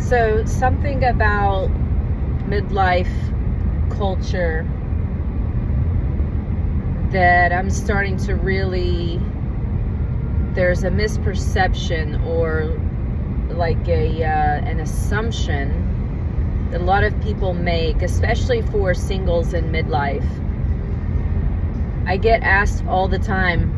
So something about midlife culture that I'm starting to really, there's a misperception or like an assumption that a lot of people make, especially for singles in midlife. I get asked all the time,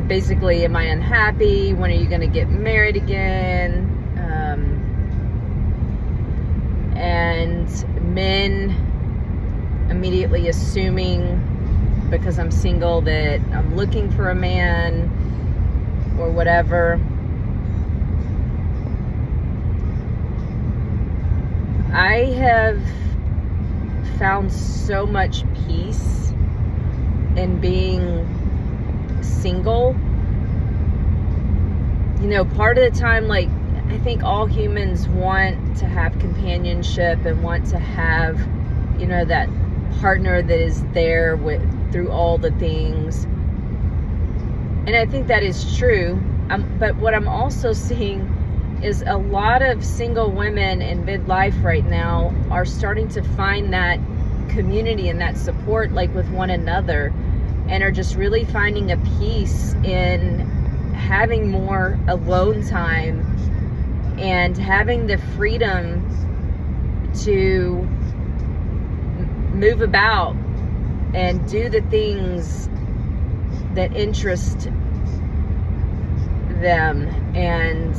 basically, am I unhappy? When are you going to get married again? And men immediately assuming because I'm single that I'm looking for a man or whatever. I have found so much peace in being single. Part of the time, like, I think all humans want to have companionship and want to have, that partner that is there through all the things. And I think that is true. But what I'm also seeing is a lot of single women in midlife right now are starting to find that community and that support, like with one another, and are just really finding a peace in having more alone time and having the freedom to move about and do the things that interest them. And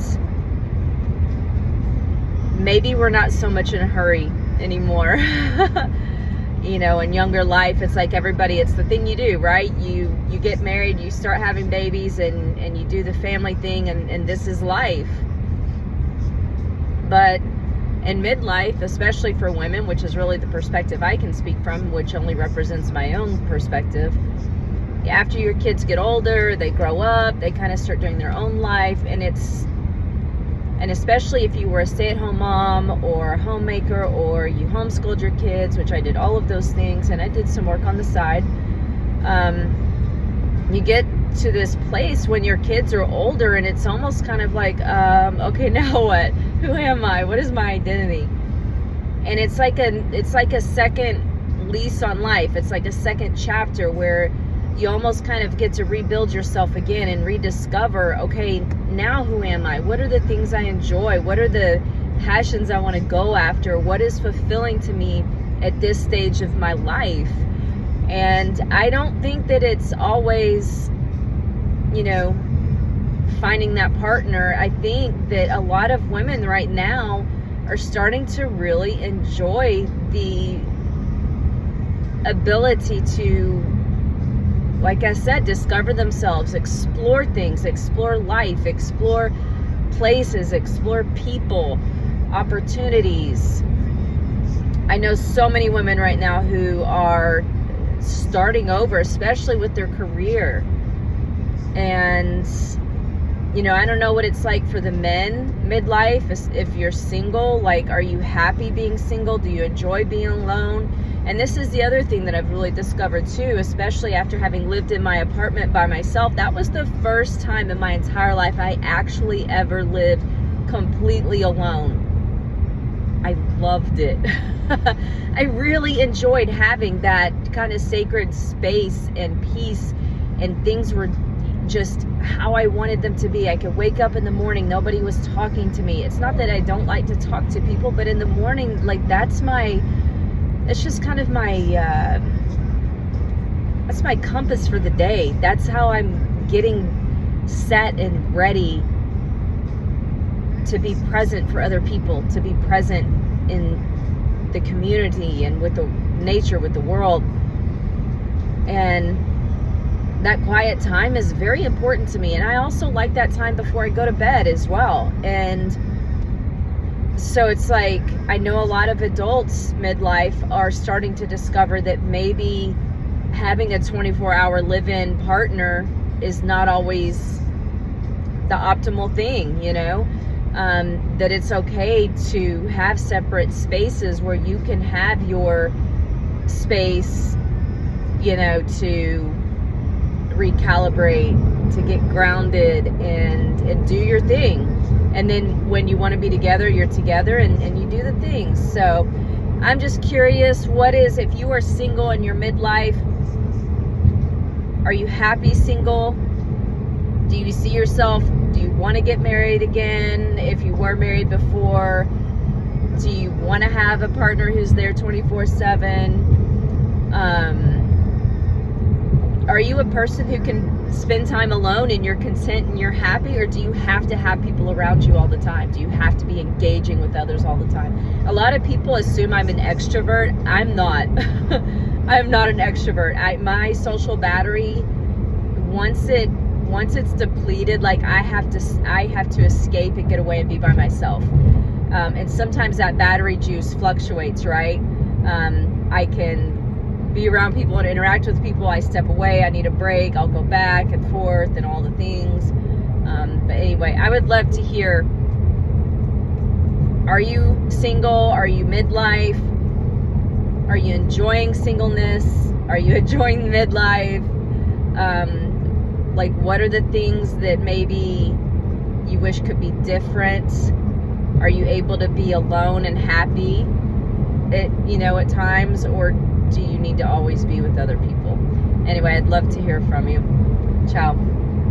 maybe we're not so much in a hurry anymore. In younger life, it's like everybody, it's the thing you do, right? You get married, you start having babies, and you do the family thing, and this is life. But in midlife, especially for women, which is really the perspective I can speak from, which only represents my own perspective, after your kids get older, they grow up, they kind of start doing their own life, and especially if you were a stay-at-home mom or a homemaker, or you homeschooled your kids, which I did all of those things, and I did some work on the side. You get to this place when your kids are older, and it's almost kind of like, okay, now what? Who am I? What is my identity? And it's like a second lease on life. It's like a second chapter where you almost kind of get to rebuild yourself again and rediscover, okay, now who am I? What are the things I enjoy? What are the passions I want to go after? What is fulfilling to me at this stage of my life? And I don't think that it's always, finding that partner. I think that a lot of women right now are starting to really enjoy the ability to, like I said, discover themselves, explore things, explore life, explore places, explore people, opportunities. I know so many women right now who are starting over, especially with their career. And, I don't know what it's like for the men midlife. If you're single, like, are you happy being single? Do you enjoy being alone? And this is the other thing that I've really discovered too, especially after having lived in my apartment by myself. That was the first time in my entire life I actually ever lived completely alone. I loved it. I really enjoyed having that kind of sacred space and peace, and things were just how I wanted them to be. I could wake up in the morning, nobody was talking to me. It's not that I don't like to talk to people, but in the morning, like, it's just kind of that's my compass for the day. That's how I'm getting set and ready to be present for other people, to be present in the community and with the nature, with the world. And that quiet time is very important to me. And I also like that time before I go to bed as well. And so it's like, I know a lot of adults midlife are starting to discover that maybe having a 24-hour live-in partner is not always the optimal thing, that it's okay to have separate spaces where you can have your space, to recalibrate, to get grounded, and do your thing. And then when you want to be together, you're together, and you do the things. So I'm just curious, if you are single in your midlife, are you happy single? Do you see yourself, do you want to get married again? If you were married before, do you want to have a partner who's there 24/7? Are you a person who can spend time alone and you're content and you're happy, or do you have to have people around you all the time? Do you have to be engaging with others all the time? A lot of people assume I'm an extrovert. I'm not. I'm not an extrovert. My social battery, once it's depleted, like I have to escape and get away and be by myself. And sometimes that battery juice fluctuates, right? I can be around people and interact with people. I step away. I need a break. I'll go back and forth and all the things. But anyway, I would love to hear, are you single? Are you midlife? Are you enjoying singleness? Are you enjoying midlife? Like, what are the things that maybe you wish could be different? Are you able to be alone and happy at times, or do you need to always be with other people? Anyway, I'd love to hear from you. Ciao.